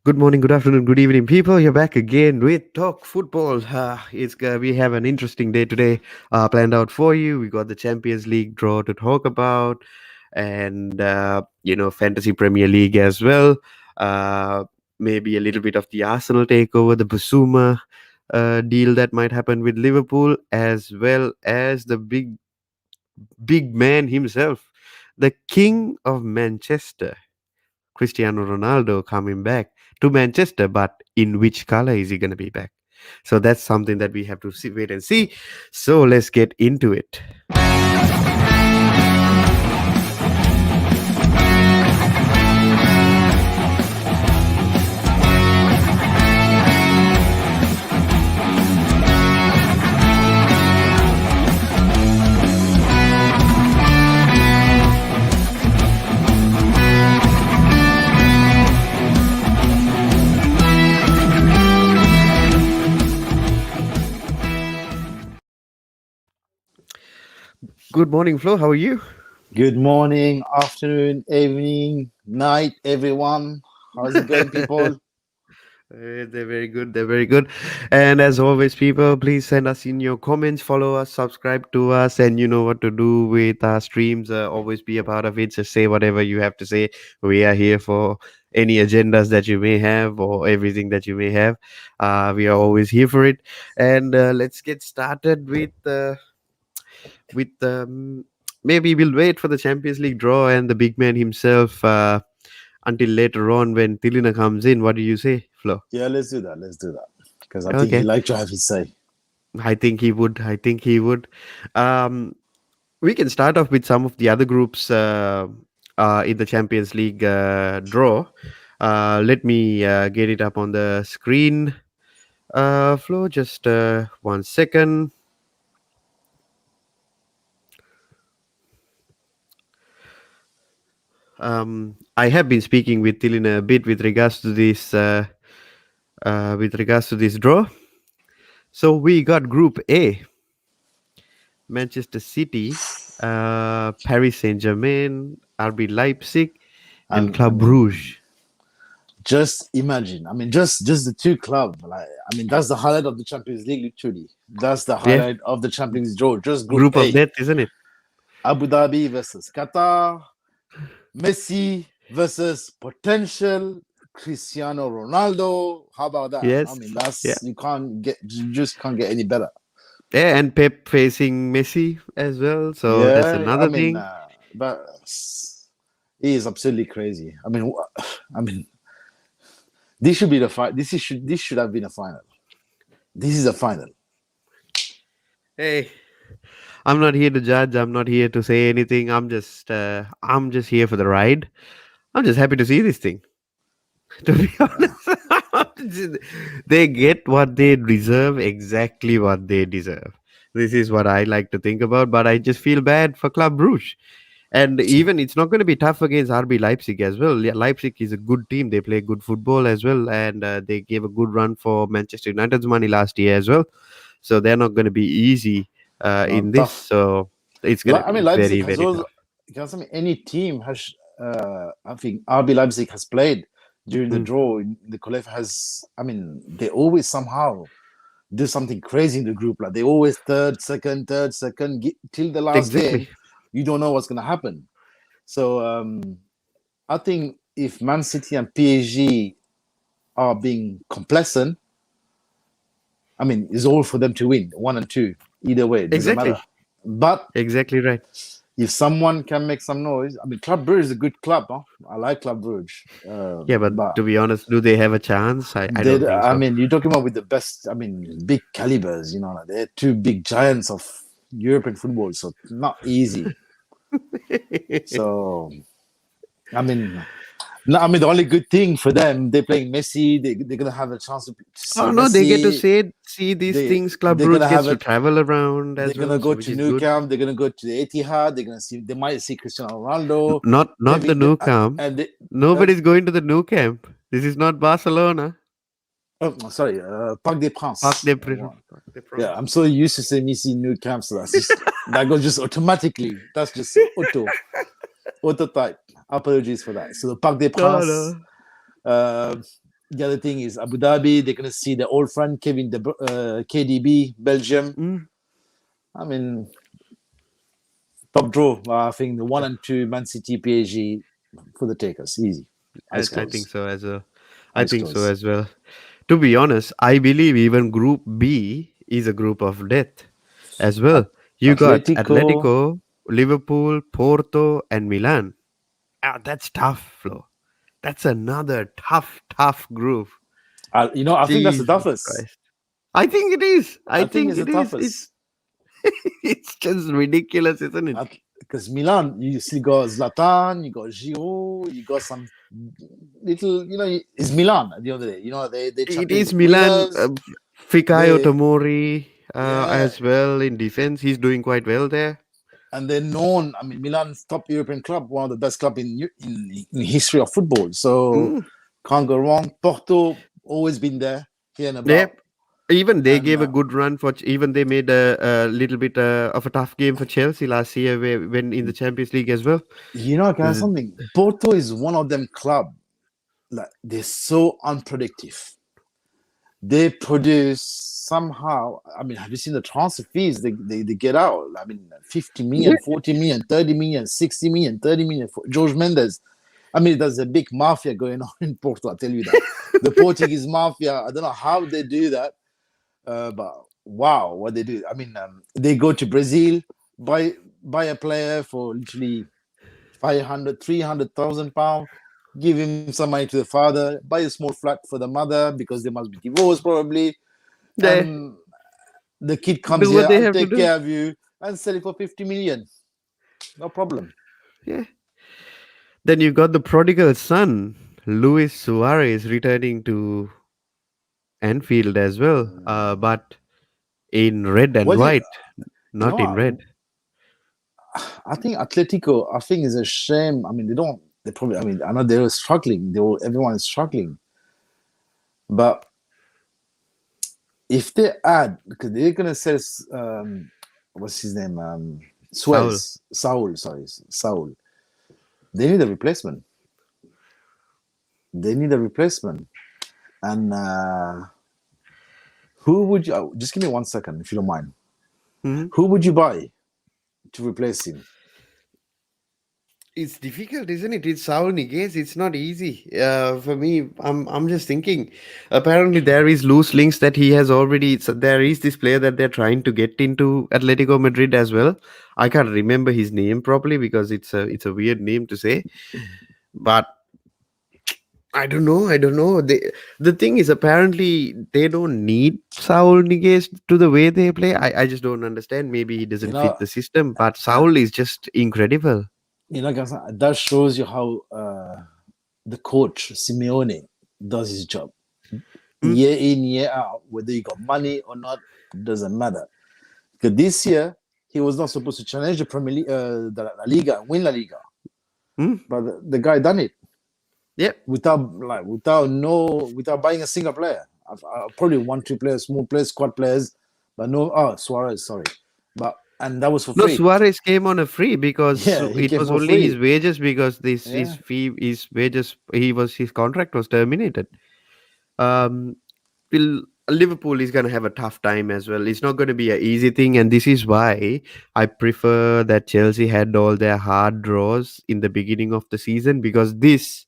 Good morning, good afternoon, good evening, people. You're back again with Talk Football. We have an interesting day today planned out for you. We got the Champions League draw to talk about, and Fantasy Premier League as well. Uh, Maybe a little bit of the Arsenal takeover, the Basuma deal that might happen with Liverpool, as well as the big man himself, the King of Manchester. Cristiano Ronaldo coming back to Manchester, but in which color is he going to be back? So that's something that we have to wait and see. So let's get into it. Good morning, Flo. How are you? Good morning, afternoon, evening, night, everyone. How's it going, people? They're very good. They're very good. And as always, people, please send us in your comments, follow us, subscribe to us, and you know what to do with our streams. Always be a part of it. Just say whatever you have to say. We are here for any agendas that you may have or everything that you may have. We are always here for it. And let's get started with maybe we'll wait for the Champions League draw and the big man himself until later on when Tilina comes in. What do you say, Flo? Yeah, let's do that. Let's do that. Because I think he Okay. likes to have his say. I think he would. I think he would. Um, we can start off with some of the other groups in the Champions League draw. Let me get it up on the screen. Flo, just 1 second. I have been speaking with Tilina a bit with regards to this draw. So we got Group A: Manchester City, Paris Saint Germain, RB Leipzig, and I Club mean, Brugge. just imagine. I mean, just the two clubs. That's the highlight of the Champions League. Literally, that's the Yeah, highlight of the Champions League draw. Just Group group of A: death, isn't it? Abu Dhabi versus Qatar, Messi versus potential Cristiano Ronaldo. How about that? I Yes. mean, Yeah. you just can't get any better. Yeah, and Pep facing Messi as well. So that's Yeah, I another mean, thing. but he is absolutely crazy. I mean, this should be the fight. This should have been a final. This is a final. Hey, I'm not here to judge. I'm not here to say anything. I'm just here for the ride. I'm just happy to see this thing. To be Yeah. honest, they get what they deserve, exactly what they deserve. This is what I like to think about, but I just feel bad for Club Brugge. And even it's not going to be tough against RB Leipzig as well. Yeah, Leipzig is a good team. They play good football as well, and they gave a good run for Manchester United's money last year as well. So they're not going to be easy No, in this. tough. So it's going to I mean, be Leipzig very, has very also. tough. Because I mean, any team has. I think RB Leipzig has played during the Mm, draw. In the qualif has. I mean, they always somehow do something crazy in the group. Like they always third, second, till the last exactly. game. You don't know what's gonna happen. So I think if Man City and PSG are being complacent, I mean, it's all for them to win, one and two. Either way, it doesn't matter. Exactly. But Exactly right. if someone can make some noise, I mean, Club Brugge is a good club. Huh? I like Club Brugge. Yeah, but But to be honest, do they have a chance? I don't think I so. mean, you're talking about with the best, I mean, big calibers, you know, like they're two big giants of European football. So not easy. So, I mean, no, I mean, the only good thing for them, they're playing Messi. They're going to have a chance to see Oh no, they get to Messi. see these things. Club They're going Brugge to gets have to a travel around They're as gonna well, so go which to is Nou good. Camp. They're gonna go to the Etihad. They're gonna see. They might see Cristiano Ronaldo. Not the Maybe new camp. and they, Nobody's going to the new camp. This is not Barcelona. sorry, Parc des Parc Princes. des Princes. Parc des Yeah, Princes. I'm so used to saying Messi Nou Camp, so that goes just automatically. That's just auto type. Apologies for that. So the Parc des No, Princes. no. Uh, The other thing is Abu Dhabi. They're gonna see the old friend KDB, Belgium. Mm, I mean, top draw. I think the 1 and 2 Man City, PSG for the takers. Easy. Eyes I think closed. so as well. I Eyes think so closed. as well. To be honest, I believe even Group B is a group of death as well. You got Atletico. Atletico, Liverpool, Porto, and Milan. Ah, that's tough, Flo. That's another tough group. I think that's the Jesus toughest. Christ. I think it is. I I think think it's the it is. It's toughest. it's just ridiculous, isn't it? Because Milan, you still got Zlatan, you got Giroud, you got some little, it's Milan at the end of the day. They It Champions is League Milan. winners. Fikayo They Tomori yeah, as well in defense. He's doing quite well there. and they're known. I mean, Milan's top European club, one of the best club in history of football. So Mm, can't go wrong. Porto always been there, here and about. yep. Even they And gave a good run for. Even they made a little bit of a tough game for Chelsea last year, when in the Champions League as well. guys, Uh, something. Porto is one of them club. Like they're so unpredictable. They produce somehow. I mean, have you seen the transfer fees they get out? I mean, 50 yeah. million, 40 million, 30 million, 60 million, 30 million for George Mendes. I mean, there's a big mafia going on in Porto, I'll tell you that. The Portuguese mafia, I don't know how they do that, but wow, what they do. I mean, they go to Brazil, buy a player for literally 500, 300,000 pounds, give him some money to the father, buy a small flat for the mother because they must be divorced probably, They and the kid comes do here, what they I'll have to take do. care of you and sell it for 50 million. No problem. Yeah. Then you got the prodigal son, Luis Suarez, returning to Anfield as well, but in red and What do white, you know not in red. what? I think Atletico, I think is a shame. I mean, they probably, I mean, I know they were struggling. Everyone is struggling. But if they add, because they're going to sell, what's his name? Saul. Saul, sorry, Saul. They need a replacement. They need a replacement. And who would you, just give me 1 second, if you don't mind. Mhm. Who would you buy to replace him? It's difficult, isn't it? It's Saul Niguez. It's not easy for me. I'm just thinking. Apparently, there is loose links that he has already. So there is this player that they're trying to get into Atletico Madrid as well. I can't remember his name properly because it's a weird name to say. But I don't know. I don't know. The thing is, apparently, they don't need Saul Niguez to the way they play. I just don't understand. Maybe he You doesn't fit know, the system. But uh, Saul is just incredible. guys, that shows you how the coach Simeone does his job Hmm? year in year out. Whether you got money or not doesn't matter. Because this year he was not supposed to challenge the Premier League, the La Liga, win La Liga, Hmm? but the guy done it Yep. without buying a single player. I've probably 1, 2 players, small players, squad players, but no. Oh, Suarez, sorry, but and that was for No, free. Suarez came on a free because Yeah, he it came was for only his free. wages because this his Yeah, fee his wages his contract was terminated. Um, will Liverpool is gonna have a tough time as well. It's not gonna be an easy thing, and this is why I prefer that Chelsea had all their hard draws in the beginning of the season, because this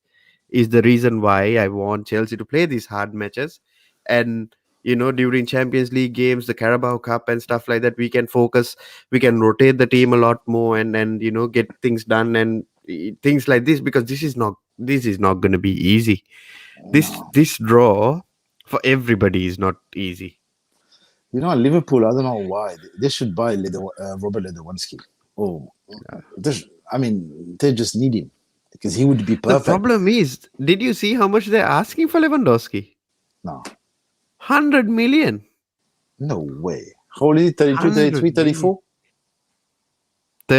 is the reason why I want Chelsea to play these hard matches. And during Champions League games, the Carabao Cup and stuff like that, we can focus, we can rotate the team a lot more, and get things done, and things like this, because this is not going to be easy. This no. this draw for everybody is not easy. Liverpool. I don't know why they should buy Robert Lewandowski. Oh, I mean, they just need him because he would be The perfect. problem is, did you see how much they're asking for Lewandowski? No, 100 million. no way. How old is he? 32, 100 33, million. 34?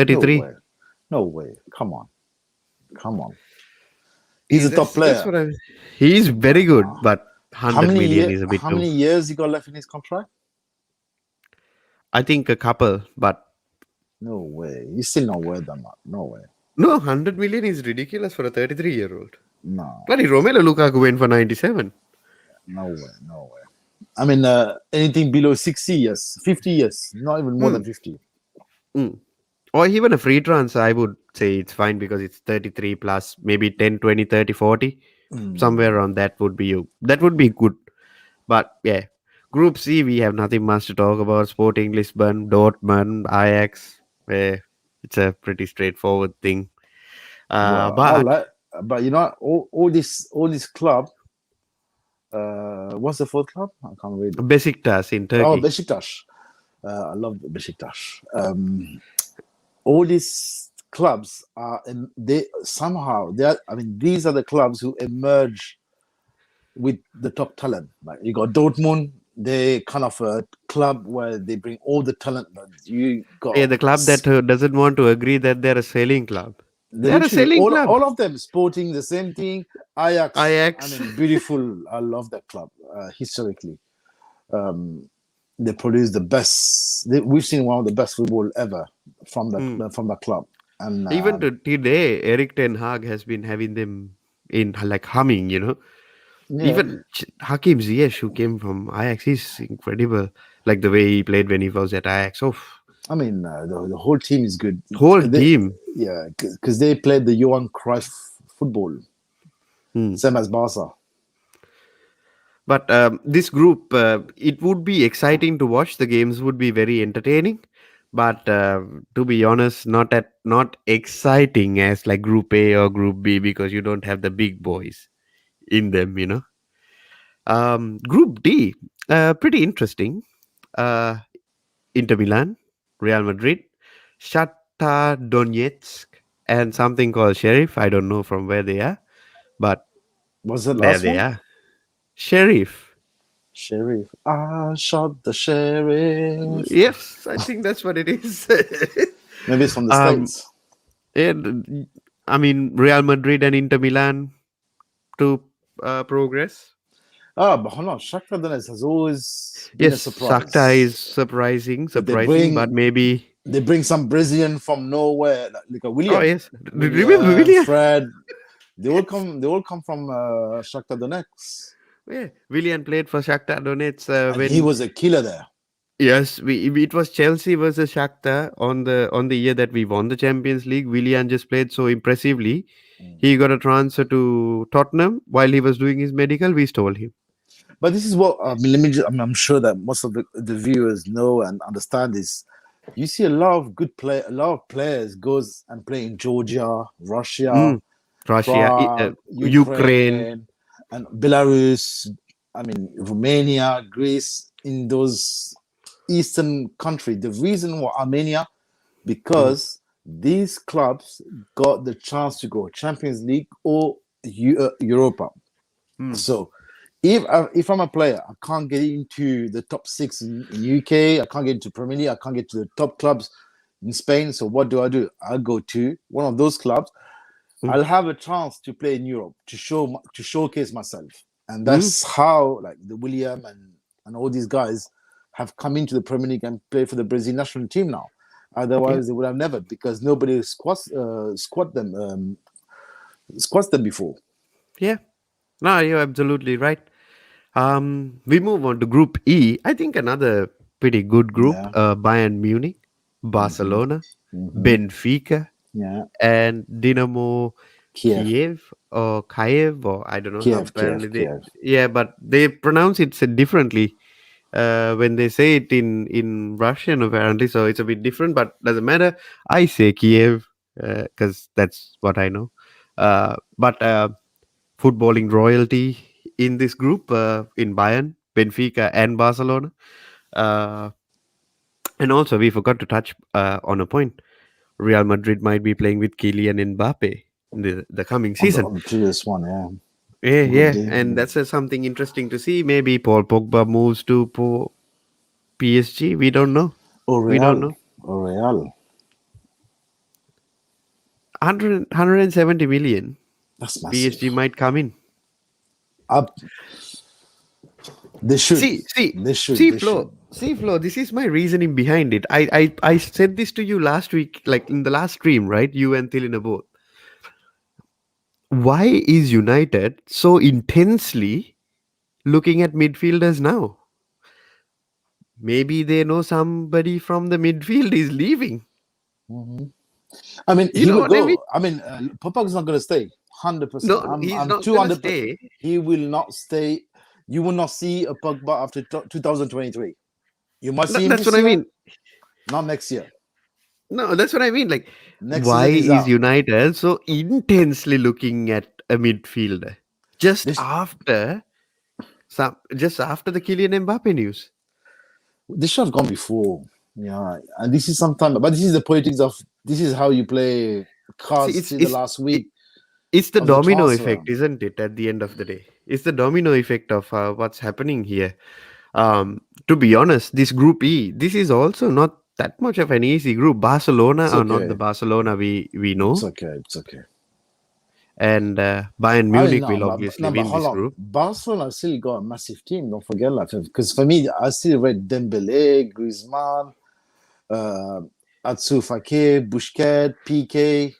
No 33. way. No way. Come on. Come on. He's Is a top that's player. what I'm. He's very good, but How 100 many million year, is a bit how too. many years he got left in his contract? I think a couple, but No way. He's still not worth that much. No way. no, 100 million is ridiculous for a 33-year-old. No. Bloody Romelu Lukaku went for 97. No way, no way. I mean, anything below 60 years, 50 years, not even more than Mm, 50. mm. Or even a free transfer, I would say it's fine because it's 33 plus, maybe 10, 20, 30, 40. Somewhere Mm. around that would be you. That would be good. But yeah, Group C, we have nothing much to talk about. Sporting Lisbon, Dortmund, Ajax. Eh, it's a pretty straightforward thing. But I But like, but you know, all this club. What's the fourth club? I can't read. Besiktas in Oh, Turkey. Besiktas. I love Besiktas. All these clubs are, and they somehow they are. I mean, these are the clubs who emerge with the top talent. Like you got Dortmund, they kind of a club where they bring all the talent. But you Yeah, got the club that doesn't want to agree that they're a selling club. they They're a literally selling club. all of them sporting the same thing. Ajax. I Ajax. mean, beautiful. I love that club historically. Um, they produce the best. We've seen one of the best football ever Mm. from that club. And Even to today, Eric Ten Hag has been having them in like humming. yeah, Even Hakim Ziyech, who came from Ajax, he's incredible. Like the way he played when he was at Ajax. Oh, I mean, the whole team is good. whole They, team. yeah, because they played the Johan Cruyff football, Hmm. same as Barca. But this group, it would be exciting to watch. The games would be very entertaining. But to be honest, not exciting as like Group A or Group B because you don't have the big boys in them. Group D, pretty interesting. Uh, Inter Milan, Real Madrid, Shakhtar Donetsk, and something called Sheriff. I don't know from where they are, but Was the there last they one? are. Sheriff. Sheriff. I shot the sheriff. Yes, I think that's what it is. Maybe it's from the um, States. and I mean, Real Madrid and Inter Milan to progress. But hold on, Shakhtar Donetsk has always been a Yes, Shakhtar surprise. is surprising, But they surprising, but bring maybe. they bring some Brazilian from nowhere, like a Oh William, yes, remember William? Fred. They all come from Shakhtar Donetsk, Yeah, William played for Shakhtar Donetsk and he when. was a killer there. Yes, it was Chelsea versus Shakhtar on the year that we won the Champions League. Willian just played so impressively. Mm. He got a transfer to Tottenham while he was doing his medical. We stole him. But this is what I mean. Let me. I'm sure that most of the viewers know and understand this. You see a lot of a lot of players goes and play in Georgia, Russia, Mm. Russia, Prague, Ukraine. Ukraine, and Belarus. I mean, Romania, Greece, in those eastern country. The reason why Armenia, Mm. because these clubs got the chance to go Champions League or Europa. Mm. So if I'm a player, I can't get into the top six in UK. I can't get into Premier League. I can't get to the top clubs in Spain. So what do? I go to one of those clubs. Mm. I'll have a chance to play in Europe to showcase myself, and Mm. that's how like the William and all these guys have come into the Premier League and play for the Brazil national team now. Yeah, Otherwise, they would have never because nobody squats them before. yeah. No, you're absolutely right. We move on to Group E. I think another pretty good group. Yeah. Bayern Munich, Hmm. Barcelona, Hmm. Benfica, Yeah. and Dynamo Kiev. Kiev, or I don't know how. Kiev, Apparently, Kiev, they Kiev. yeah, but they pronounce it differently when they say it in Russian. Apparently, so it's a bit different. But doesn't matter. I say Kiev because that's what I know. But footballing royalty in this group in Bayern, Benfica, and Barcelona. Uh, and also, we forgot to touch on a point. Real Madrid might be playing with Kylian Mbappe in the coming season. On the previous one, yeah. Yeah, Group yeah, D. and that's something interesting to see. Maybe Paul Pogba moves to PSG. We don't know. Oh, We don't Real. know. Oh, Real. 170 million. That's massive. PSG might come in. Up. They should. See, see, They should. see, They should. Flo. See, Flo. This is my reasoning behind it. I said this to you last week, like in the last stream, right? You and Tilina both. Why is United so intensely looking at midfielders now. Maybe they know somebody from the midfield is leaving. Mhm. I mean, You he know will what I mean? go. I mean, Popak's not going to stay. 100%. No, he's I'm not gonna 200%. stay. He will not stay. You will not see a Pogba after 2023. You might No, see him that's this what I year, mean. not next year. No, that's what I mean. Like, Next why season, he's is out. United so intensely looking at a midfielder just This after just after the Kylian Mbappe news? this should have gone before. Yeah, and this is sometime, but this is the politics of this is how you play See, cards till the last it, week it's the of the domino transfer. effect, isn't it? At the end of the day, it's the domino effect of what's happening here. To be honest, this Group E, this is also not that much of an easy group. Barcelona It's are not the okay. Barcelona we It's know, okay. It's okay. and Bayern I mean, Munich no, will but obviously no, but win this hold on. group. Barcelona still got a massive team. Don't forget that. Because for me, I still read Dembele, Griezmann, uh, Atsu Fakir, Busquets, PK.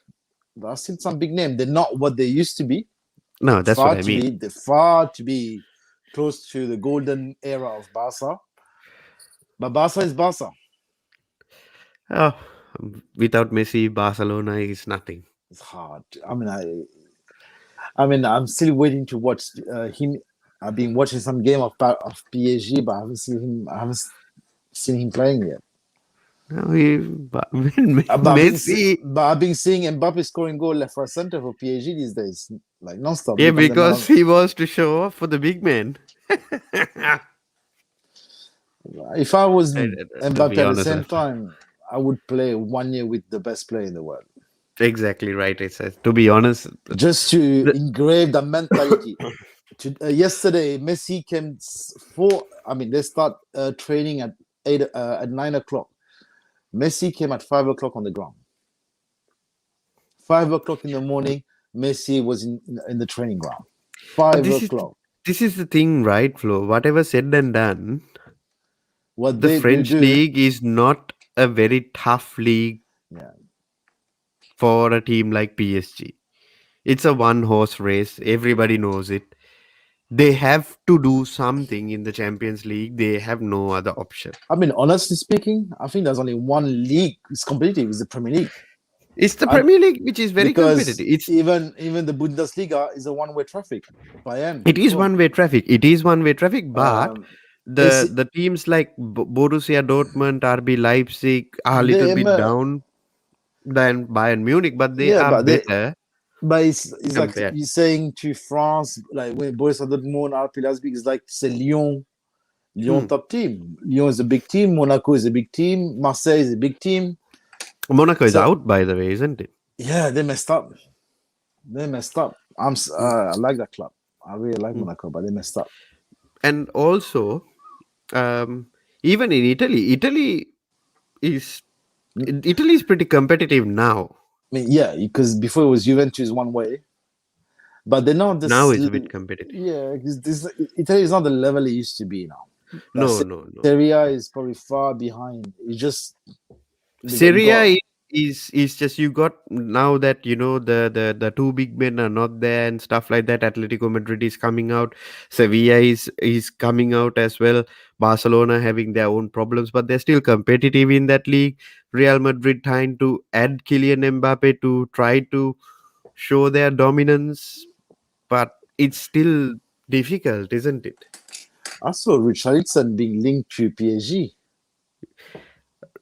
There are still some big names. They're not what they used to be. No, that's what Far I to mean. be. They're far to be close to the golden era of Barca. But Barca is Barca. Oh, without Messi, Barcelona is nothing. It's hard. I mean, I'm still waiting to watch him. I've been watching some game of PSG, but I haven't seen him. I haven't seen him playing yet. No, but when Messi, But I've been seeing Mbappe scoring goal left, right, center for PSG these days, like non-stop. yeah, Become the man because of. he was to show off for the big man. If I was To Mbappe be at the honest, same time, I would play 1 year with the best player in the world, exactly right. It says. To be honest, just to the- engrave the mentality. Yesterday, Messi came for. I mean, they start training at 9 o'clock. Messi came at 5 o'clock on the ground. 5 o'clock in the morning, Messi was in the training ground. but Five o'clock. this is the thing, right, Flo? Whatever said and done, What the they French do, league is not a very tough league yeah. for a team like PSG. It's a one horse race. Everybody knows it. They have to do something in the Champions League. They have no other option. I mean, honestly speaking, I think there's only one league is competitive, is the Premier League. It's the And Premier League, which is very because competitive. It's even the Bundesliga is a one-way traffic. Bayern, it is go on. one way traffic. It is one way traffic, but Um, the AC, the teams like Borussia Dortmund, RB Leipzig are a little they, bit down than Bayern Munich, but they yeah, are better but it's like compared. you're saying to France, like when Borussia Dortmund, RB Leipzig is like c'est Lyon. Lyon Hmm. top team. Lyon is a big team. Monaco is a big team. Marseille is a big team. Monaco is So out, by the way, isn't it? yeah, they messed up. They messed up. Hmm. I like that club. I really like Hmm. Monaco, but they messed up. And also, even in is I Italy is pretty competitive now. mean, yeah, because before it was Juventus one way, but they're not Now this. it's a bit competitive. Yeah, this Italy is not the level it used to be now. Like No, no, no. Serie A is probably far behind. It's just you Serie got A is just you got now that you know the two big men are not there and stuff like that. Atletico Madrid is coming out, Sevilla is coming out as well. Barcelona having their own problems, but they're still competitive in that league. Real Madrid trying to add Kylian Mbappe to try to show their dominance, but it's still difficult, isn't it? also Richarlison being linked to PSG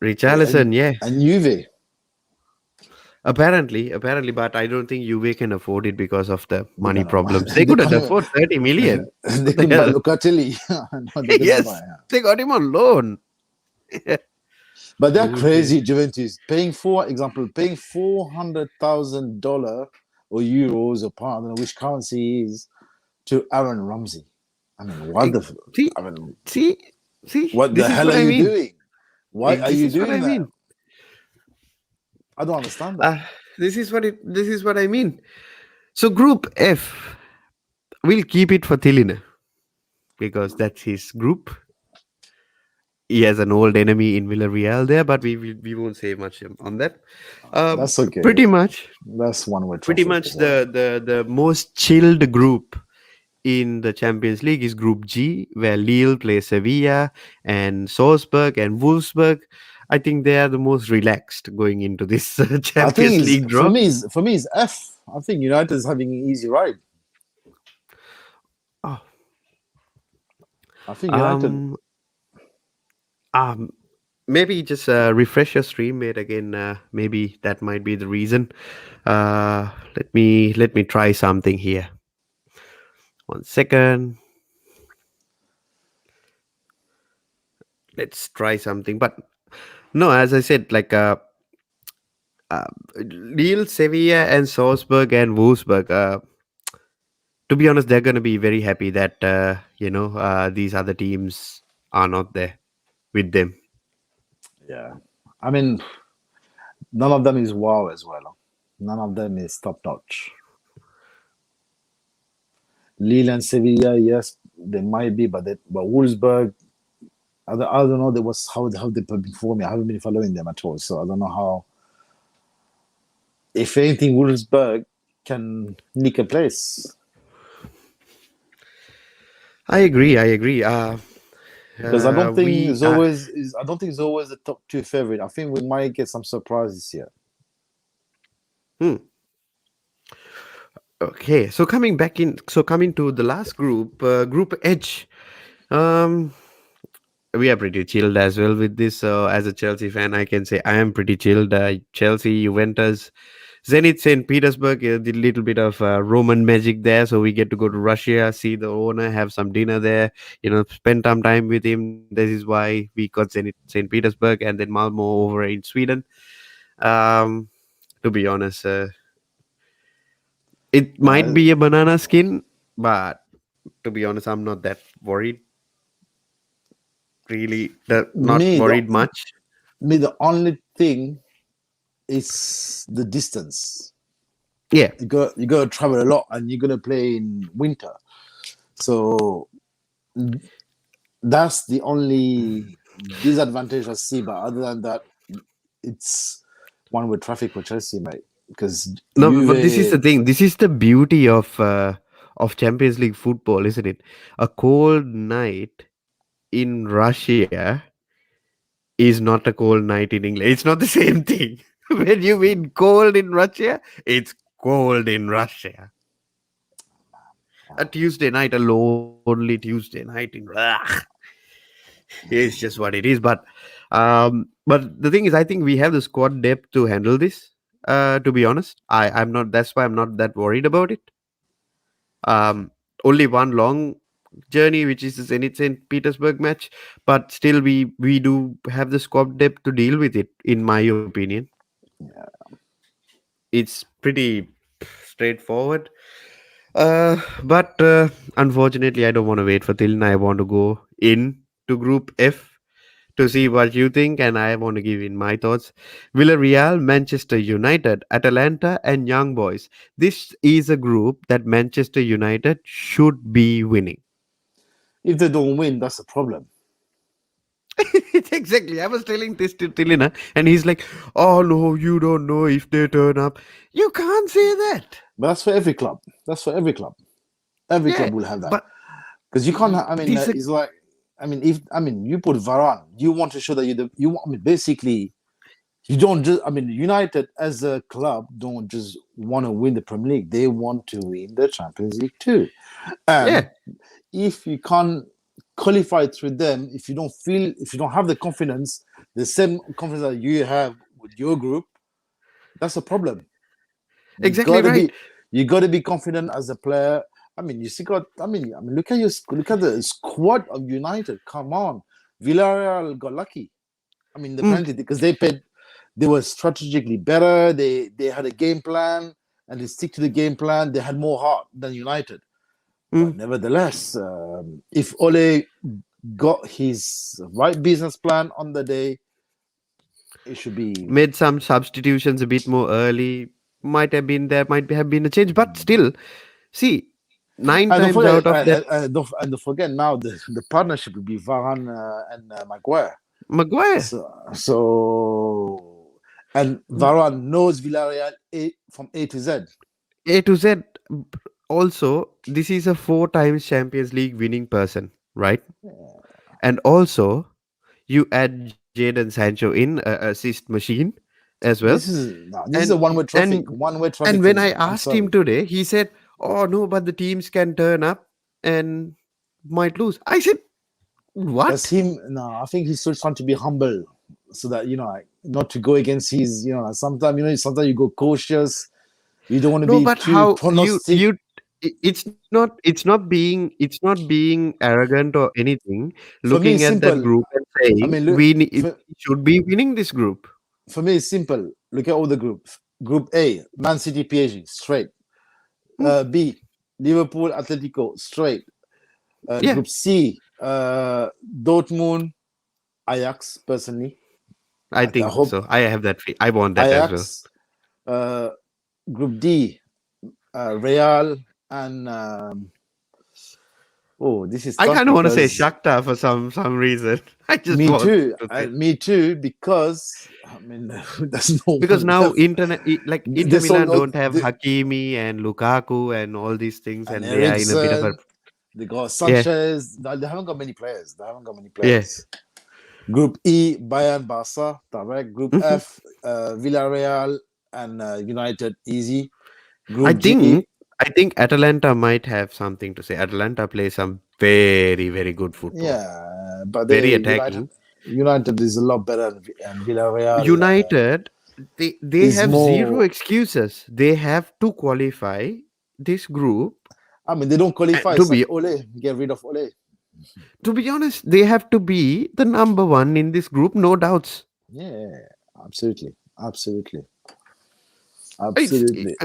Richarlison, yeah. and Juve. Apparently, but I don't think Juve can afford it because of the They money cannot. problems. They they couldn't can't. afford 30 million. They What the couldn't buy hell? Locatelli. No, they cannot buy. Yes, they got him on loan. But they're Okay. crazy, Juventus. Paying $400,000 or euros or pound, I don't know which currency it is, to Aaron Ramsey. I mean, Eh, See, I mean, see, see. what the This is hell what are I you mean. doing? Why are This you is what doing I that? mean. I don't understand that. Uh, This is what I mean. So Group F, we'll keep it for Tilina because that's his group. He has an old enemy in Villarreal there, but we won't say much on that. That's okay. Pretty much That's one way pretty traffic much as well. the most chilled group in the Champions League is Group G, where Lille plays Sevilla and Salzburg and Wolfsburg. I think they are the most relaxed going into this I think Champions is League draw. for me is F. I think United is having an easy ride. Oh, I think United. um, um, maybe just refresh your stream, mate. Again, maybe that might be the reason. Let me try something here. 1 second. Let's try something. But no, as I said, like uh, Lille, Sevilla, and Salzburg and Wolfsburg. To be honest, they're going to be very happy that these other teams are not there with them. Yeah, I mean, none of them is wow as well. None of them is top notch. Lille and Sevilla, yes, they might be, but Wolfsburg, I don't know. There was how they perform. I haven't been following them at all, so I don't know how. If anything, Wolfsburg can nick a place I agree. I agree. because I don't think We are. I don't think it's always the top two favorite. I think we might get some surprises here. Hmm. Okay, so coming back in, so coming to the last group, Group H. Um, we are pretty chilled as well with this. So, as a Chelsea fan, I can say I am pretty chilled. Chelsea, Juventus, Zenit, St. Petersburg, the little bit of Roman magic there. So we get to go to Russia, see the owner, have some dinner there. Spend some time with him. This is why we got Zenit, St. Petersburg, and then Malmo over in Sweden. Um, to be honest, it might Yeah, be a banana skin, but to be honest, I'm not that worried. Really, not me the worried much. the only thing is the distance. Yeah, You got to travel a lot, and you're gonna play in winter. So that's the only disadvantage I see. But other than that, it's one way traffic for Chelsea, mate. Because no, but this is Juve, the thing. This is the beauty of Champions League football, isn't it? A cold night in Russia is not a cold night in England. It's not the same thing. When you mean cold in Russia, it's cold in Russia. A Tuesday night, a lonely Tuesday night in it's just what it is. But the thing is, I think we have the squad depth to handle this. To be honest, I'm not. That's why I'm not that worried about it. Um, Only one long journey, which is the Zenit Saint Petersburg match, but still we do have the squad depth to deal with it. In my opinion, it's pretty straightforward. But unfortunately, I don't want to wait for Tilna. I want to go in to Group F to see what you think, and I want to give in my thoughts. Villarreal, Manchester United, Atalanta, and Young Boys. This is a group that Manchester United should be winning. if they don't win, that's a problem. Exactly. I was telling this to Tilina, and he's like, "Oh no, you don't know if they turn up. You can't say that." But that's for every club. That's for every club. Every Yeah, club will have that but because you can't. I mean, this it's like, I mean, you put Varane, you want to show that you want. I mean, basically, you don't just. I mean, United as a club don't just want to win the Premier League; they want to win the Champions League too. And yeah, if you can't qualify through them, if you don't have the confidence, the same confidence that you have with your group, that's a problem. You exactly gotta right. be, you gotta be confident as a player. I mean, you see, got. I mean, look at the squad of United. Come on, Villarreal got lucky. I mean, the Mm, penalty because they were strategically better. They had a game plan and they stick to the game plan. They had more heart than United. But mm. nevertheless, if Ole got his right business plan on the day, it should be. Made some substitutions a bit more early. Might have been a change, but still, see, nine And don't times forget, out of that, don't forget now the partnership will be Varane and Maguire. Maguire So and Varane knows Villarreal from A to Z. A to Z. also this is a four times Champions League winning person, right? And also you add Jadon Sancho in a assist machine as well. This is no, this is And a one-way and traffic. One-way and traffic for when I me. I'm asked him sorry. today, he said, "Oh no, but the teams can turn up and might lose." I said, That's "What?" him. No, I think he's still trying to be humble, so that like, not to go against his. Sometimes sometimes you go cautious. You don't want to No, be but too how prognostic. it's not being arrogant or anything. For me, Looking it's at that simple. group and I saying mean, look. we should be winning this group. For me, it's simple. Look at all the groups. Group A, Man City, PSG, straight. Hmm, B, Liverpool, Atletico, straight. yeah, Group C, Dortmund, Ajax. Personally, I I think hope so. I have that. I want that as well. Ajax. Uh, Group D, Real, and oh, this is I tough kind of want to say because Shakhtar for some reason. I just me want too, to say me too. Because I mean, there's no because one now left. like Inter This all Milan not don't have Hakimi and Lukaku and all these things, and and they are in a bit of a Eriksen. They got yeah, Sanchez. They haven't got many players. They haven't got many yeah. players. Group E, Bayern, Barca, direct. Group Mhm. F, Villarreal and United, easy. I Group G, think I think Atalanta might have something to say. Atalanta plays some very very good football, yeah, but very they United attacking. United is a lot better, and Villarreal United, they is have zero more. excuses. They have to qualify this group. I mean, they don't And qualify. Sack Ole, get rid of Ole. to be honest, they have to be the number one in this group, no doubts. Yeah, absolutely, absolutely, It's absolutely.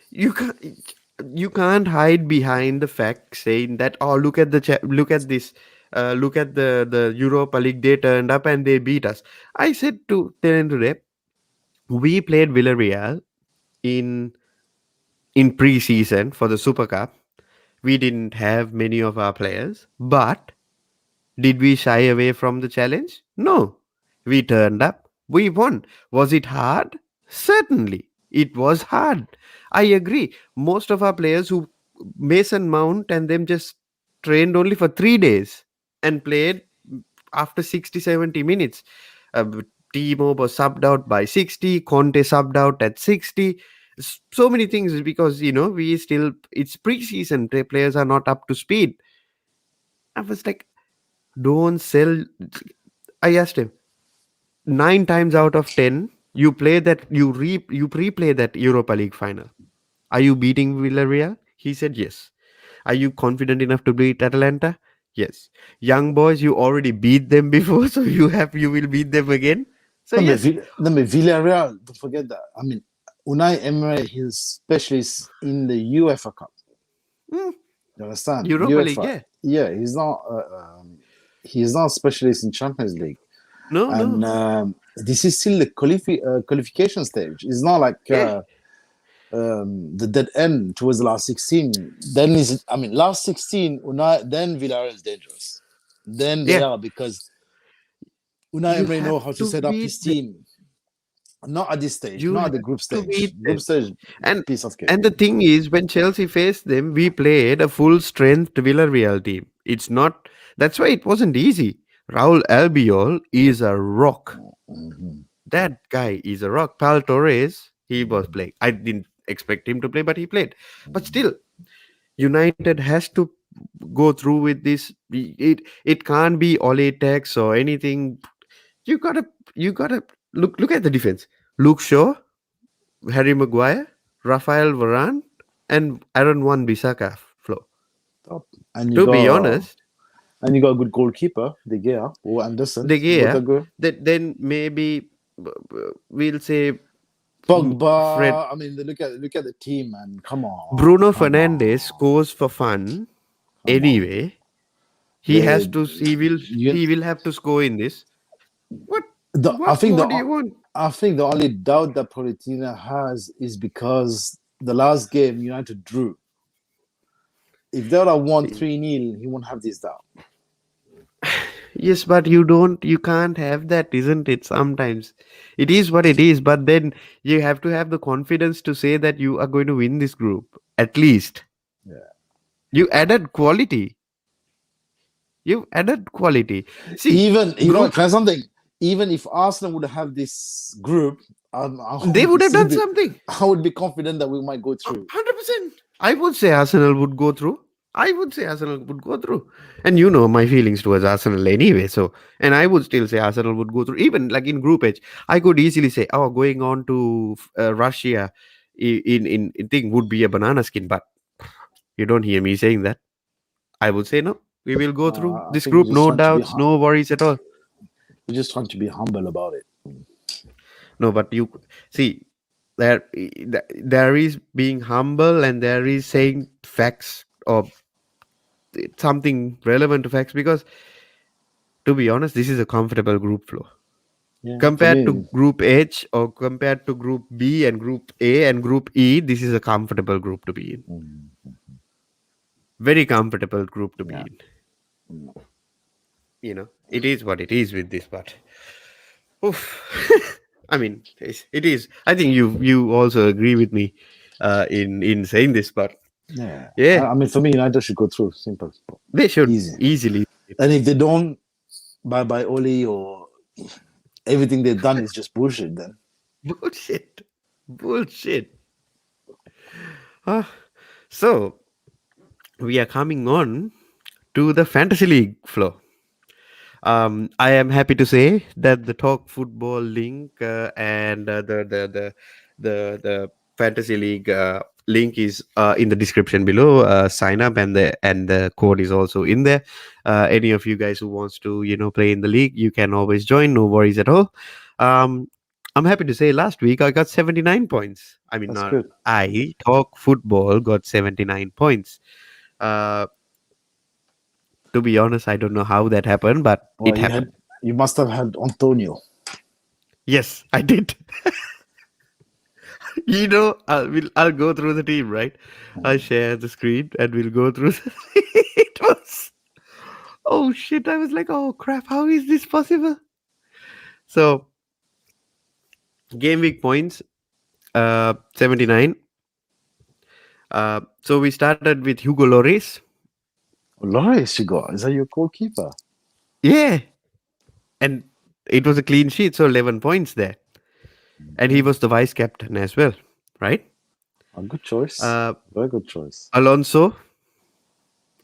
you can't you can't hide behind the fact saying that, oh, look at look at this, look at the Europa League, they turned up and they beat us. I said to Telen today, we played Villarreal in pre-season for the Super Cup. We didn't have many of our players, but did we shy away from the challenge? No. We turned up. We won. Was it hard? Certainly. It was hard. I agree. Most of our players who Mason Mount and them just trained only for 3 days and played after 60, 70 minutes. Timo was subbed out by 60. Conte subbed out at 60. So many things because, we still, it's preseason. Players are not up to speed. I was like, don't sell. I asked him, 9 times out of 10, you play that, you replay that Europa League final. Are you beating Villarreal? He said yes. Are you confident enough to beat Atalanta? Yes. Young boys, you already beat them before, so you will beat them again. So No, yes. but Villarreal, don't forget that. I mean, Unai Emery, he's specialist in the UEFA Cup. Mm, You understand? Europa League, UEFA. yeah. Yeah, he's not a specialist in Champions League, No, and no. this is still the qualification stage. It's not like Yeah. the dead end towards the last 16. Then is I mean, last 16, Unai, then Villarreal is dangerous. Then they Yeah. are because Unai You Emery know have how to to set up beat his them. team. Not at this stage, You not at the have group to stage. beat Group them. stage, And piece of cake. and the thing is, when Chelsea faced them, we played a full strength Villarreal team. It's not. That's why it wasn't easy. Raul Albiol is a rock. Mhm. That guy is a rock. Pal Torres, he was playing. I didn't expect him to play, but he played. But still, United has to go through with this. It can't be Ole Tex or anything. You gotta look at the defense. Luke Shaw, Harry Maguire, Rafael Varane, and Aaron Wan Bissaka flow. Top. And you To be got honest, and you got a good goalkeeper, De Gea or Anderson, De both are Gea, good. that then maybe we'll say Fred Pogba. I mean, look at the team, and come on, Bruno come Fernandes on, scores for fun come on. anyway. He has The to. you He will have to score in this. What the I what think more the do you want? I think the only doubt that Politina has is because the last game United drew. If they would have won 3-0, he won't have this doubt. Yes, but you don't. You can't have that, isn't it? Sometimes it is what it is. But then you have to have the confidence to say that you are going to win this group at least. Yeah. You added quality. You added quality. See, Even you know, group, try something. Even if Arsenal would have this group, I they would would have still done be, something. I would be confident that we might go through. 100%. I would say Arsenal would go through. I would say Arsenal would go through. And you know my feelings towards Arsenal anyway. So, and I would still say Arsenal would go through. Even like in Group H, I could easily say, oh, going on to Russia in thing would be a banana skin. But you don't hear me saying that. I would say no. We will go through I this think group, no doubts, no worries at all. you're just trying to be humble about it. No, but you see, there there is being humble and there is saying facts or something relevant to facts because to be honest, this is a comfortable group flow. Yeah, for Compared to me, group H or compared to group B and group A and group E, this is a comfortable group to be in. mm, Very comfortable group to be yeah, in. mm, You know, it is what it is with this part. Oof. I mean, it is. I think you also agree with me in saying this, but yeah. yeah, I mean, for me, United should go through. Simple, they should easy. easily. And if they don't, bye bye Oli, or everything they've done is just bullshit. Then Bullshit. Bullshit. Ah, so we are coming on to the fantasy league flow. I am happy to say that the Talk Football link and the fantasy league link is in the description below. Sign up and the code is also in there. Any of you guys who wants to play in the league, you can always join. No worries at all. Um, I'm happy to say last week I got 79 points. I mean, that's not good. I Talk Football got 79 points. Uh, to be honest, I don't know how that happened, but Well, it happened. you must have had Antonio. Yes, I did. I'll go through the team, right? I'll Mm. share the screen and we'll go through. It was oh shit! I was like, oh crap! How is this possible? So game week points, 79. So we started with Hugo Lloris. Loris, you got. Is that your goalkeeper? Yeah, and it was a clean sheet, so 11 points there, and he Okay. was the vice captain as well, right? A good choice. Uh, Very good choice. Alonso,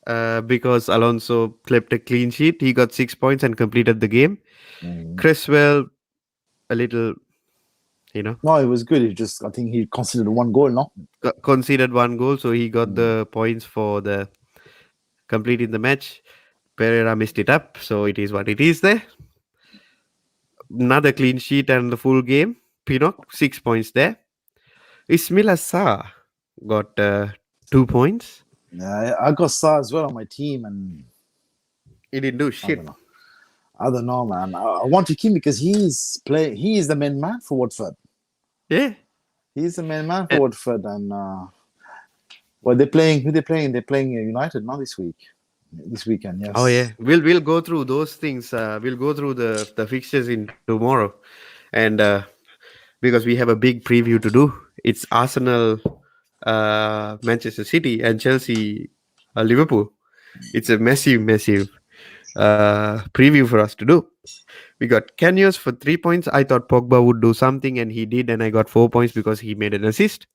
because Alonso clipped a clean sheet. He got 6 points and completed the game. Mm. Creswell, a little, you know, No, it was good. He just, I think he considered one goal, no? conceded one goal, so he got Mm. the points for the completing the match. Pereira missed it up, so it is what it is there. Another clean sheet and the full game. Pinnock, 6 points there. Ismail Assar got 2 points. Yeah, I got Sa as well on my team, and He didn't do I don't shit. know. I don't know, man. I want to keep him because he is the main man for Watford. Yeah. He's the main man for And, Watford, and well, they're playing. Who they playing? They're playing United, not this week. This weekend, oh yeah, yes. we'll go through those things. We'll go through the fixtures in tomorrow, and because we have a big preview to do. It's Arsenal, Manchester City, and Chelsea, Liverpool. It's a massive preview for us to do. We got Canyos for 3 points. I thought Pogba would do something, and he did, and I got 4 points because he made an assist.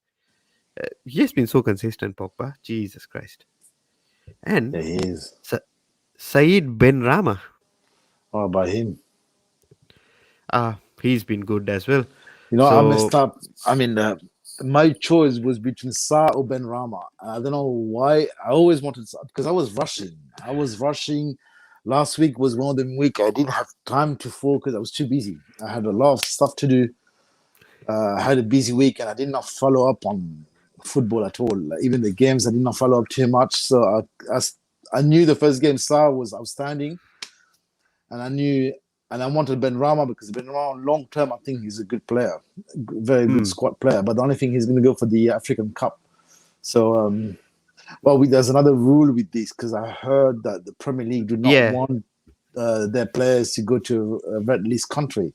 He has been so consistent, Pogba. Jesus Christ. And Yeah, he is. Sa- Saeed Ben Rama. What about him? He's been good as well. You know, I messed So up. I mean, my choice was between Sa or Ben Rama. I don't know why. I always wanted Sa because I was rushing. I was rushing. Last week was one of them week I didn't have time to focus. I was too busy. I had a lot of stuff to do. I had a busy week and I did not follow up on football at all. Like, even the games, I did not follow up too much. So I knew the first game Sa was outstanding, and I knew and I wanted Ben Rama because Ben Rama long term I think he's a good player, very good hmm, squad player. But the only thing he's going to go for the African Cup. So well, there's another rule with this because I heard that the Premier League do not yeah, want their players to go to a red list country.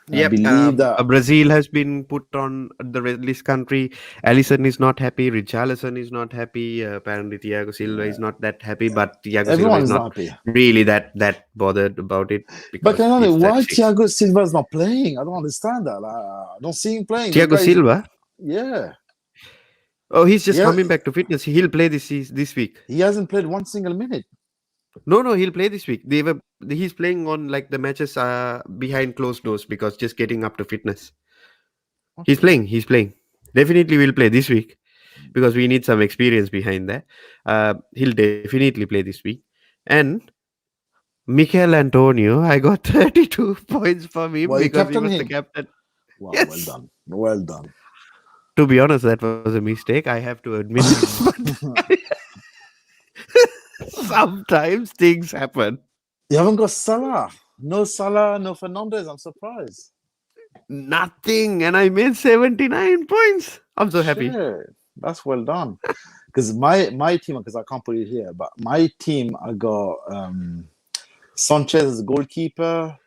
And I Yep. believe that Brazil has been put on the red list country. Allison is not happy. Richarlison is not happy. Apparently, Thiago Silva is not that happy. But Thiago Silva everyone is is not not happy. really that bothered about it But because can I know he's why 36. Thiago Silva is not playing? I don't understand that. I don't see him playing. The Thiago guy is, Silva. yeah, Oh, he's just yeah. coming back to fitness. He'll play this week. He hasn't played one single minute. No, he'll play this week. He's playing on like the matches behind closed doors because just getting up to fitness. He's Okay. playing. He's playing. Definitely will play this week because we need some experience behind that. He'll definitely play this week. And Mikel Antonio, I got 32 points from him Well, you because he captain was the him. captain. Wow, well Yes. done. Well done. To be honest, that was a mistake. I have to admit this, but sometimes things happen. You haven't got Salah. No Salah, no Fernandez. I'm surprised. Nothing. And I made 79 points. I'm so happy. Shit, that's well done. Because my team, because I can't put it here, but my team, I got Sanchez as goalkeeper,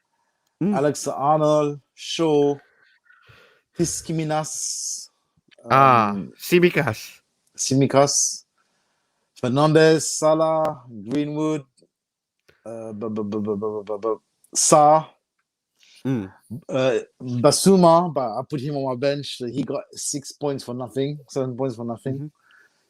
Mm. Alex Arnold, Shaw, Tiskiminas, Simikas. Simikas, Fernandez, Salah, Greenwood, Sa, Mm. Basuma, but I put him on my bench. He got 6 points for nothing, 7 points for nothing. Mhm.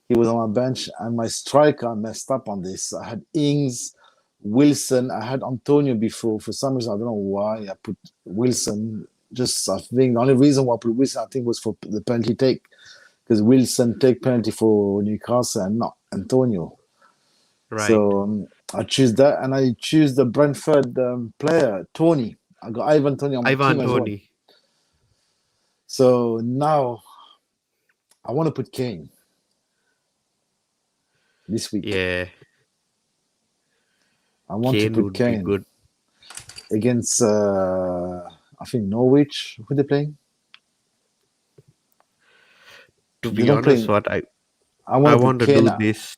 He was on my bench, and my striker messed up on this. I had Ings, Wilson. I had Antonio before. For some reason, I don't know why I put Wilson. Just I think the only reason why I put Wilson, I think, was for the penalty take, because Wilson take penalty for Newcastle and not Antonio. Right. So I choose that, and I choose the Brentford player Tony. I got Ivan Tony on my team Ivan as well. Tony. So now I want to put Kane this week. Yeah. I want to Kane put would be Kane good. against I think Norwich. Who they playing? To They be don't honest, play. what I I want to put want to Kane. do this.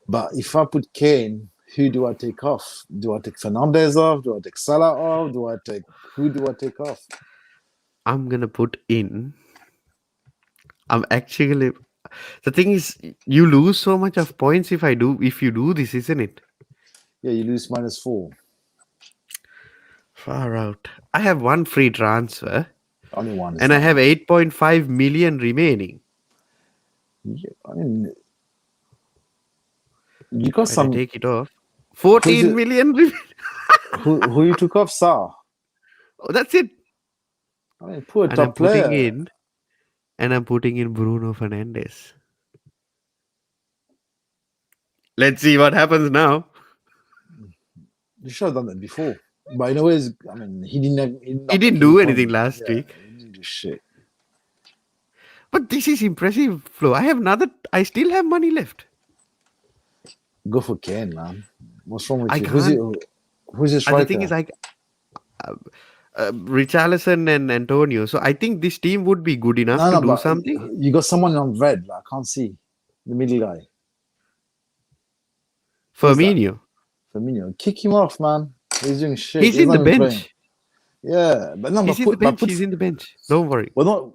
But if I put Kane, who do I take off? Do I take Fernandez off? Do I take Salah off? Who do I take off? I'm gonna put in. I'm actually. The thing is, you lose so much of points if you do this, isn't it? Yeah, you lose -4. Far out. I have one free transfer, Only one is and I not have enough. 8.5 million remaining. Yeah, I mean, you got Why did I some. take it off? Who's 14 it? million. Who you took off? Sa. Oh, that's it. I mean, poor And I'm top putting player. in, and I'm putting in Bruno Fernandes. Let's see what happens now. You should have done that before. But anyways, I mean, he didn't He not didn't make any do point. anything last Yeah, week. he didn't do shit. But this is impressive, Flo. I still have money left. Go for Kane, man. What's wrong with I you? can't. Who's your The thing is, striker? Richarlison and Antonio. So I think this team would be good enough to No, do but something. you got someone on red. I can't see the middle guy. Who's that? Firmino. Firmino. Kick him off, man. He's doing shit. He's He's in not the even playing. bench. Yeah, but no, He's in the bench. He's in the bench. Don't worry. well, no,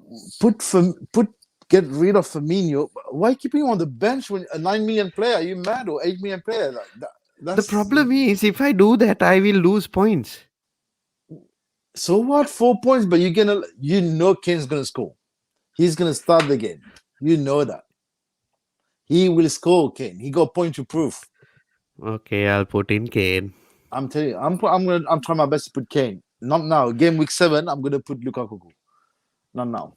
get rid of Firmino. Why keep him on the bench when a 9 million player? Are you mad, or 8 million player? Like that, The that's problem is, if I do that, I will lose points. so what? 4 points, but you know Kane's gonna score. He's gonna start the game. You know that he will score. Kane. He got point to prove. Okay, I'll put in Kane. I'm telling you, I'm trying my best to put Kane. Not now. Game week 7, I'm gonna put Lukaku. Not now.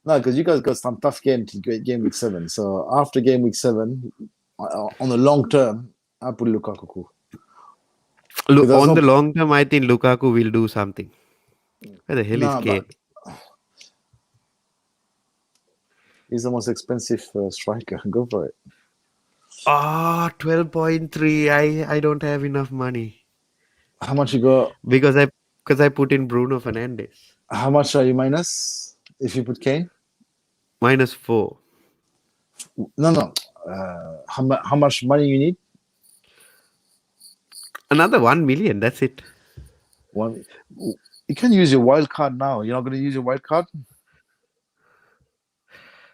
No, because you guys got some tough game to get game week 7. So after game week 7, on the long term, I put Lukaku. Look, on the long term, I think Lukaku will do something. Where the hell is Kane? He's the most expensive striker. Go for it. 12.3. I don't have enough money. How much you got? Because I put in Bruno Fernandes. How much are you minus if you put Kane? -4. No. How much money you need? Another 1 million. That's it. One, you can use your wild card now. You're not going to use your wild card.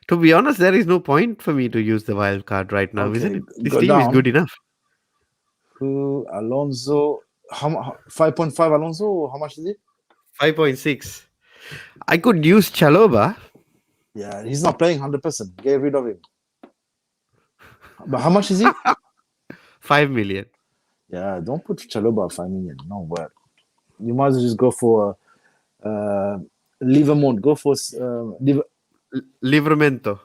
To be honest, there is no point for me to use the wild card right now, isn't Okay, it? This go team is good down. enough. Who Alonso? How 5.5 Alonso? Or how much is it? 5.6. I could use Chaloba. Yeah, he's not playing 100%. Get rid of him. But how much is he? 5 million. Yeah, don't put Chaloba 5 million. No word. You might as well just go for Livermore. Go for Livramento.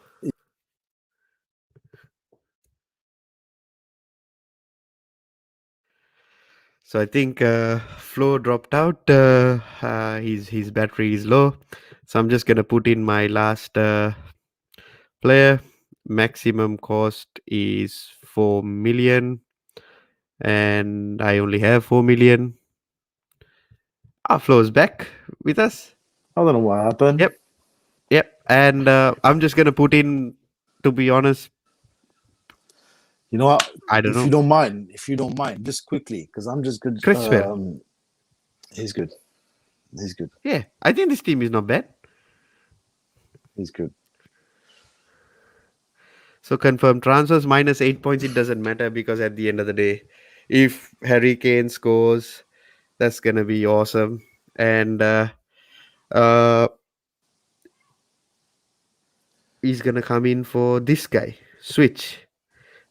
So I think Flo dropped out. His battery is low. So I'm just gonna put in my last player. Maximum cost is 4 million, and I only have 4 million. Flo's back with us. I don't know what happened. Yep, yep. And I'm just gonna put in. To be honest, You know what? I don't know. If you don't mind, just quickly, because I'm just good. Criswell. He's good. He's good. Yeah, I think this team is not bad. He's good. So confirm transfers minus 8 points. It doesn't matter because at the end of the day, if Harry Kane scores, that's gonna be awesome. And uh, he's gonna come in for this guy. Switch.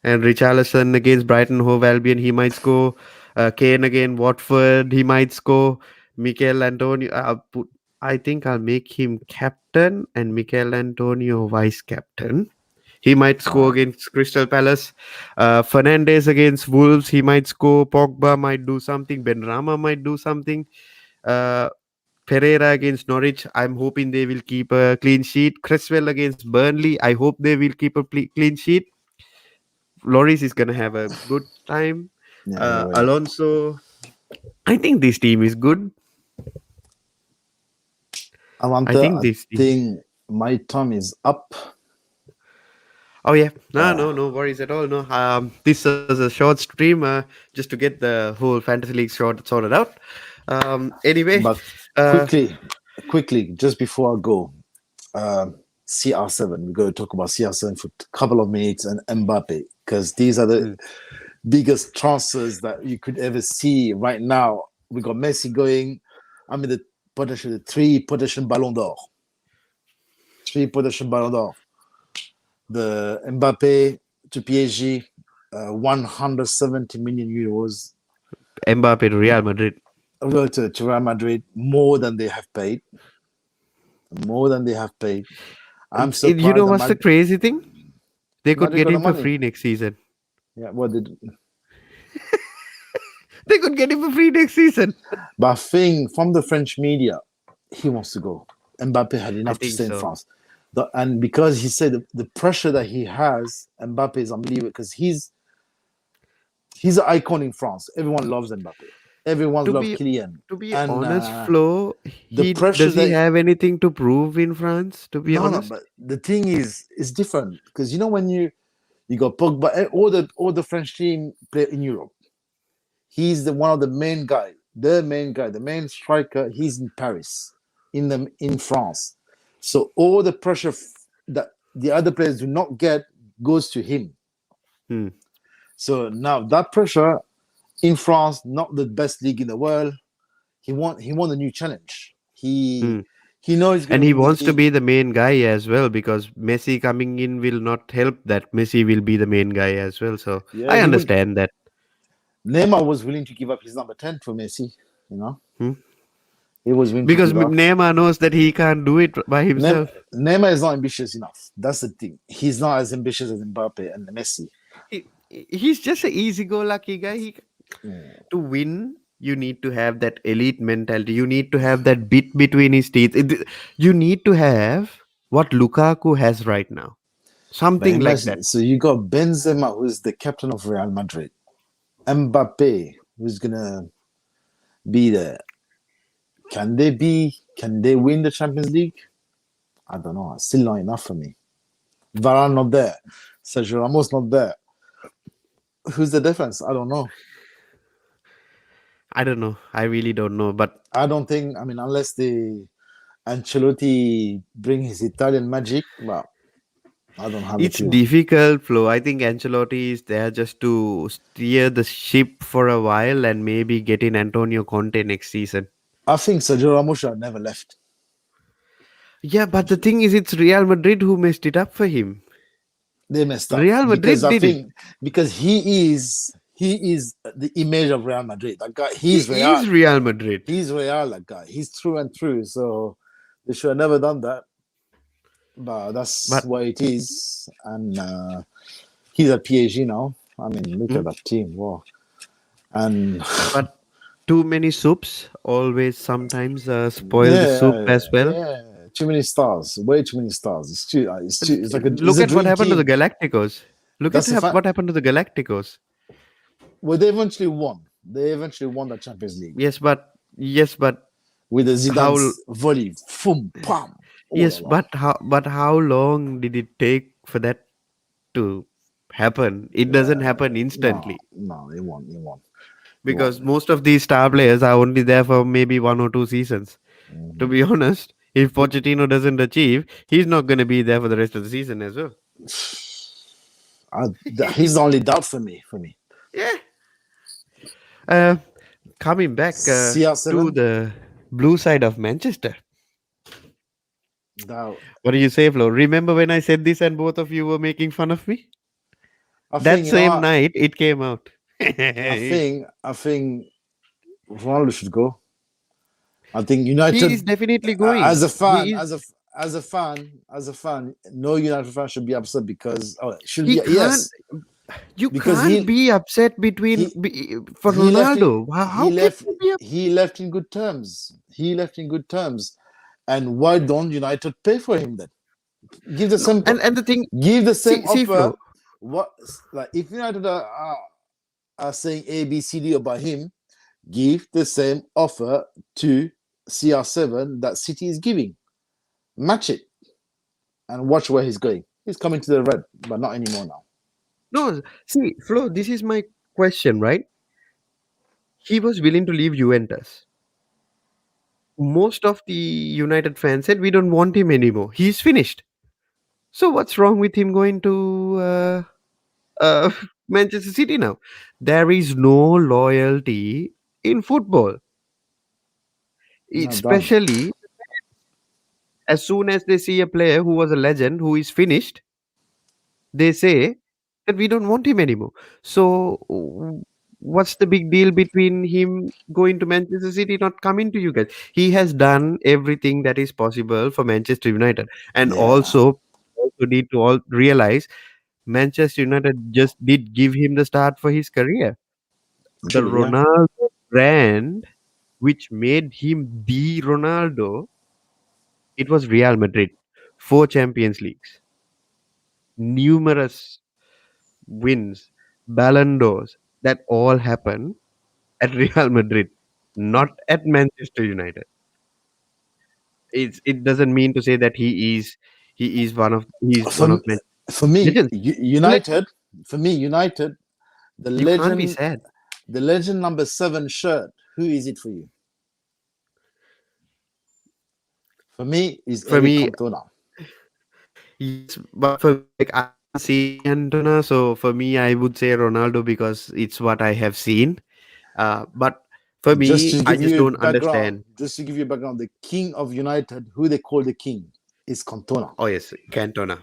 And Richarlison against Brighton Hove Albion, he might score. Kane again, Watford, he might score. Mikel Antonio, I think I'll make him captain and Mikel Antonio vice captain. He might All score right. against Crystal Palace. Fernandez against Wolves, he might score. Pogba might do something. Benrahma might do something. Uh, Pereira against Norwich, I'm hoping they will keep a clean sheet. Cresswell against Burnley, I hope they will keep a clean sheet. Loris is gonna have a good time. Yeah, you're right. Alonso, I think this team is good. I Amanta, think I this team. think my time is up. Oh yeah, no, Uh, no, no worries at all. No, this was a short stream, just to get the whole fantasy league sorted out. Anyway, but uh, quickly, just before I go, CR7. We're going to talk about CR7 for a couple of minutes and Mbappe, because these are the mm, biggest transfers that you could ever see right now. We got Messi going. I'm in the three potential Ballon d'Or. Three potential Ballon d'Or. The Mbappe to PSG, 170 million euros. Mbappe to Real Madrid. To Real Madrid, more than they have paid. More than they have paid. I'm You know surprised that what's the crazy thing? They could Madrid get got the him for money. free next season. Yeah, what did? They could get him for free next season. But I think from the French media, he wants to go. Mbappe had I enough to think stay in so. France. And because he said the pressure that he has, Mbappe is unbelievable, because he's an icon in France. Everyone loves Mbappe. Everyone To loves be Kylian. to be And honest, Flo, the he pressure does he that have anything to prove in France? To be no, honest, but the thing is, it's different, because you know when you got Pogba, all the French team play in Europe. He's the one of the main guy, the main striker. He's in Paris, in France. So all the pressure that the other players do not get goes to him. hmm. So now that pressure in France, not the best league in the world, he won a new challenge. Hmm. He knows he's going And to he win the wants to league. be the main guy as well because Messi coming in will not help that. Messi will be the main guy as well. So Yeah, I he would. understand that. Neymar was willing to give up his number 10 for Messi. You know, Hmm. he was willing to Because give up. Neymar knows that he can't do it by himself. Neymar is not ambitious enough. That's the thing. He's not as ambitious as Mbappe and Messi. He's just an easy-go-lucky guy. To win, you need to have that elite mentality. You need to have that bit between his teeth. You need to have what Lukaku has right now. But Something like that. imagine, so you got Benzema, who's the captain of Real Madrid, Mbappe, who's gonna be there. Can they win the Champions League? I don't know. Still not enough for me. Varane not there. Sergio Ramos not there. Who's the difference? I don't know. I don't know. I really don't know. But I don't think. I mean, unless the Ancelotti bring his Italian magic, well, I don't have a it's clue. difficult, Flo. I think Ancelotti is there just to steer the ship for a while and maybe get in Antonio Conte next season. I think Sergio Ramos should have never left. Yeah, but the thing is, it's Real Madrid who messed it up for him. They messed up Real because Madrid I did it. think because he is the image of Real Madrid. That guy, he's He Real. is Real Madrid. He's Real. That guy, he's through and through. So they should have never done that. But that's But what it is. And he's at PSG now. I mean, look mm, at that team. Wow. And but too many soups always sometimes spoil the soup yeah, as well. yeah, too many stars. Way too many stars. It's too. It's too. It's like it's Look a at what dream happened to the team. Galacticos. Look at That's the fact. what happened to the Galacticos. Well, they eventually won. They eventually won the Champions League Yes, but with the how Zidane's volley. Boom, pam. Oh la yes, la. but how long did it take for that to happen? It doesn't happen No, instantly no, they won. They won. They because won. most of these star players are only there for maybe 1 or 2 seasons. To Mhm. be honest, if Pochettino doesn't achieve, he's not going to be there for the rest of the season as well. He's the only doubt for me. Yeah. Uh, Coming back to CR7. the blue side of Manchester. Doubt. What do you say, Flo? Remember when I said this and both of you were making fun of me? I That think you know same what. night, it came out. I think Ronaldo should go. I think He United, is definitely going. as a fan, He is. no United fan should be upset because it should He be can't. yes You because can't be upset between he for he left in Ronaldo. How he can left you be? he left in good terms. He left in good terms, and why don't United pay for him then? Give the No, same and the thing. give the same See, offer. Flo. What like if United are saying A B C D about him, give the same offer to CR7 that City is giving. Match it and watch where he's going. He's coming to the red, but not anymore now. No, see, Flo. This is my question, right? He was willing to leave Juventus. Most of the United fans said we don't want him anymore. He's finished. So what's wrong with him going to uh, Manchester City now? There is no loyalty in football. It's Not done. especially as soon as they see a player who was a legend who is finished, they say that we don't want him anymore. So what's the big deal between him going to Manchester City, not coming to you guys? He has done everything that is possible for Manchester United, and Yeah, also need to all realize Manchester United just did give him the start for his career. The true. Yeah, Ronaldo brand, which made him the Ronaldo, it was Real Madrid. 4 Champions Leagues, numerous wins, Ballon d'Ors, that all happen at Real Madrid, not at Manchester United. It doesn't mean to say that he's one for of Manchester for me, legends. Let- United. For me, United. The You can't be legend, sad. the legend number 7 shirt. Who is it for you? For me, is For Eric me, Cantona. yes, but for me, like I haven't seen Antona, so for me, I would say Ronaldo because it's what I have seen. But for Just me, to I give just you a don't background, understand. the king of United, who they call the king, is Cantona. Oh yes, Cantona.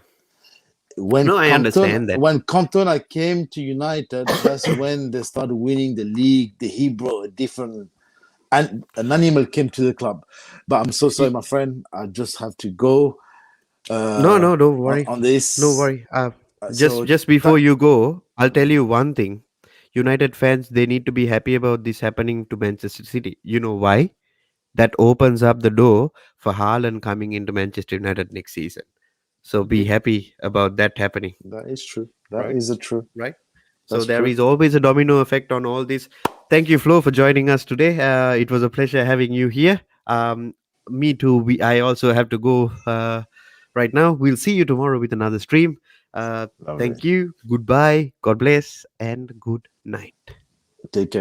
No, I understand that. When Cantona came to United, that's when they started winning the league. He brought a different and an animal came to the club. But I'm so sorry, Y- my friend. I just have to go No, no, don't on, worry. on No this. worry. Just So just before you go, I'll tell you one thing. United fans, they need to be happy about this happening to Manchester City. You know why? That opens up the door for Haaland coming into Manchester United next season. So be indeed, happy about that happening, that is true. That right? is a true. Right. So That's there true. is always a domino effect on all this. Thank you, Flo, for joining us today. It was a pleasure having you here. Me too. I also have to go right now. We'll see you tomorrow with another stream. Uh, Lovely. Thank you. Goodbye. God bless and good night. Take care.